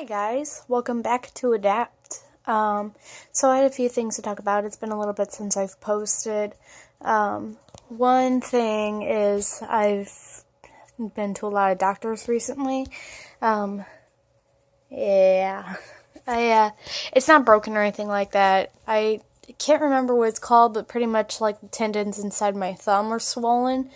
Hi guys, welcome back to Adapt. So I had a few things to talk about. It's been a little bit since I've posted. One thing is I've been to a lot of doctors recently. Yeah, it's not broken or anything like that. I can't remember what it's called, but pretty much like the tendons inside my thumb are swollen,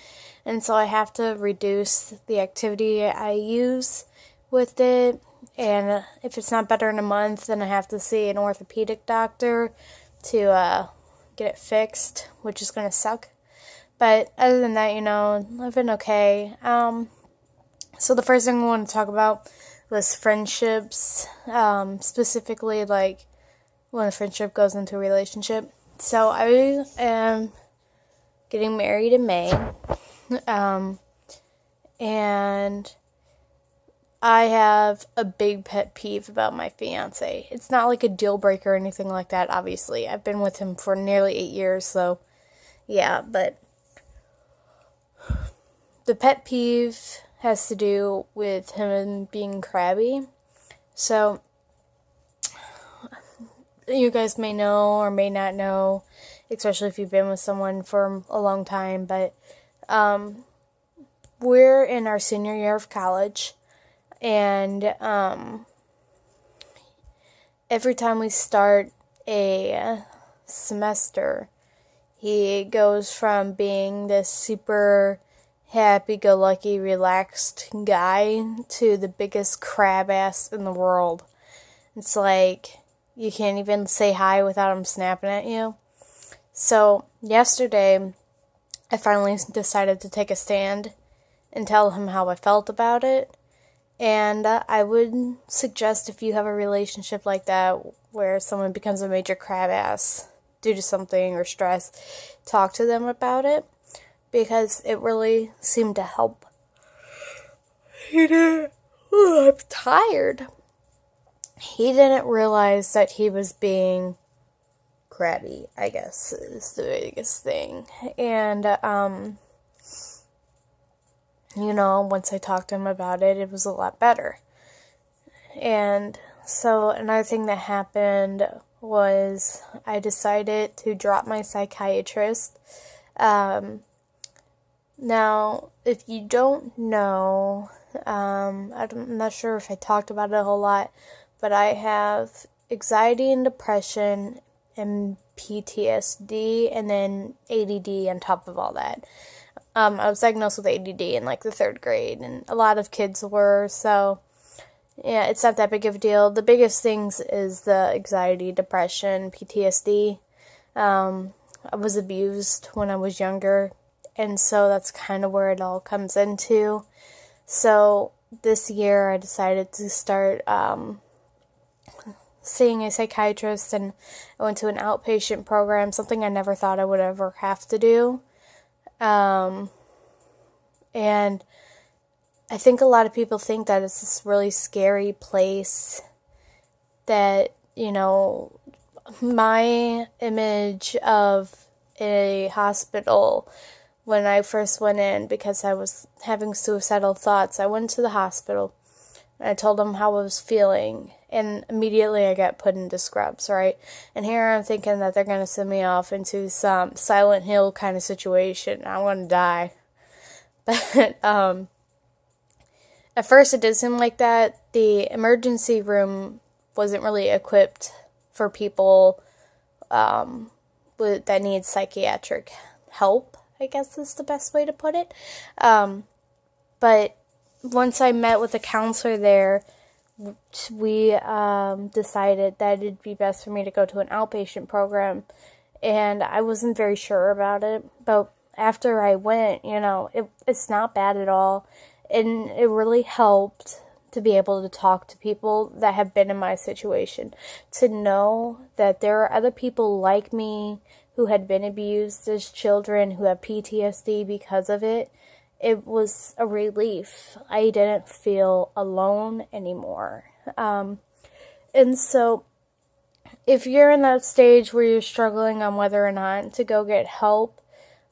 and so I have to reduce the activity I use with it. And if it's not better in a month, then I have to see an orthopedic doctor to get it fixed, which is going to suck. But other than that, I've been okay. So the first thing I want to talk about was friendships, specifically like when a friendship goes into a relationship. So I am getting married in May, and I have a big pet peeve about my fiance. It's not like a deal breaker or anything like that, obviously. I've been with him for nearly 8 years, so yeah, but the pet peeve has to do with him being crabby. So you guys may know or may not know, especially if you've been with someone for a long time, but we're in our senior year of college. And every time we start a semester, he goes from being this super happy-go-lucky, relaxed guy to the biggest crab ass in the world. It's like you can't even say hi without him snapping at you. So yesterday, I finally decided to take a stand and tell him how I felt about it. And I would suggest if you have a relationship like that where someone becomes a major crab ass due to something or stress, talk to them about it, because it really seemed to help. I'm tired. He didn't realize that he was being crabby, I guess, is the biggest thing. And, once I talked to him about it, it was a lot better. And so another thing that happened was I decided to drop my psychiatrist. Now, if you don't know, I'm not sure if I talked about it a whole lot, but I have anxiety and depression and PTSD and then ADD on top of all that. I was diagnosed with ADD in like the 3rd grade, and a lot of kids were, so yeah, it's not that big of a deal. The biggest things is the anxiety, depression, PTSD. I was abused when I was younger, and so that's kind of where it all comes into. So this year I decided to start seeing a psychiatrist, and I went to an outpatient program, something I never thought I would ever have to do. And I think a lot of people think that it's this really scary place that, my image of a hospital when I first went in, because I was having suicidal thoughts, I went to the hospital and I told them how I was feeling, and immediately I got put into scrubs, right? And here I'm thinking that they're going to send me off into some Silent Hill kind of situation. I'm going to die. But at first it did seem like that. The emergency room wasn't really equipped for people that need psychiatric help, I guess is the best way to put it. But once I met with a counselor there, we decided that it'd be best for me to go to an outpatient program, and I wasn't very sure about it, but after I went, it's not bad at all, and it really helped to be able to talk to people that have been in my situation, to know that there are other people like me who had been abused as children, who have PTSD because of it. It was a relief. I didn't feel alone anymore. And so if you're in that stage where you're struggling on whether or not to go get help,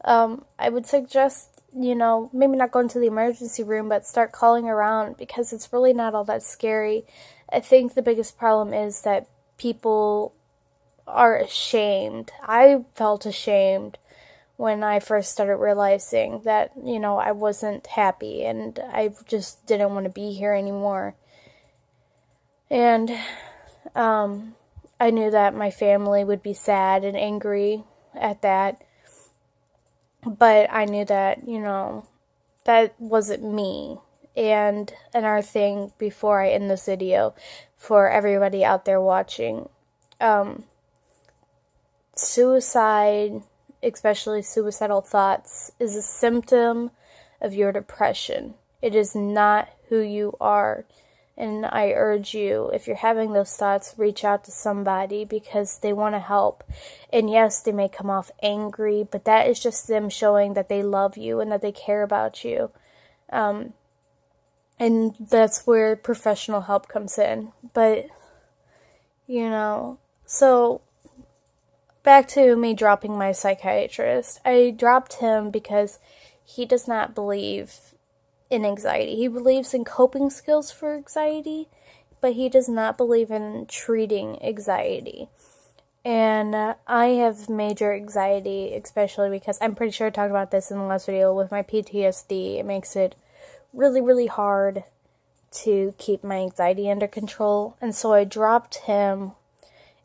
I would suggest, maybe not going to the emergency room, but start calling around, because it's really not all that scary. I think the biggest problem is that people are ashamed. I felt ashamed when I first started realizing that, I wasn't happy and I just didn't want to be here anymore. And I knew that my family would be sad and angry at that. But I knew that, that wasn't me. And another thing before I end this video, for everybody out there watching, suicide, especially suicidal thoughts, is a symptom of your depression. It is not who you are. And I urge you, if you're having those thoughts, reach out to somebody because they want to help. And yes, they may come off angry, but that is just them showing that they love you and that they care about you. And that's where professional help comes in. But, so back to me dropping my psychiatrist. I dropped him because he does not believe in anxiety. He believes in coping skills for anxiety, but he does not believe in treating anxiety. And I have major anxiety, especially because I'm pretty sure I talked about this in the last video with my PTSD. It makes it really, really hard to keep my anxiety under control. And so I dropped him,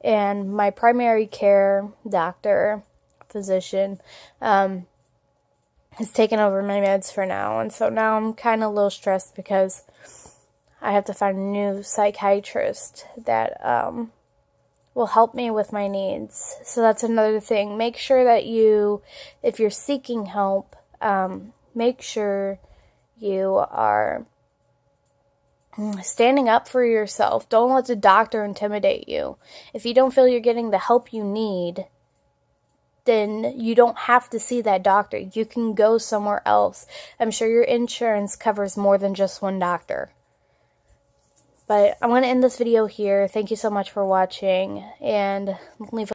and my primary care doctor, physician, has taken over my meds for now. And so now I'm kind of a little stressed because I have to find a new psychiatrist that will help me with my needs. So that's another thing. Make sure that if you're seeking help, make sure you are standing up for yourself. Don't let the doctor intimidate you. If you don't feel you're getting the help you need, then you don't have to see that doctor. You can go somewhere else. I'm sure your insurance covers more than just one doctor. But I'm going to end this video here. Thank you so much for watching, and leave a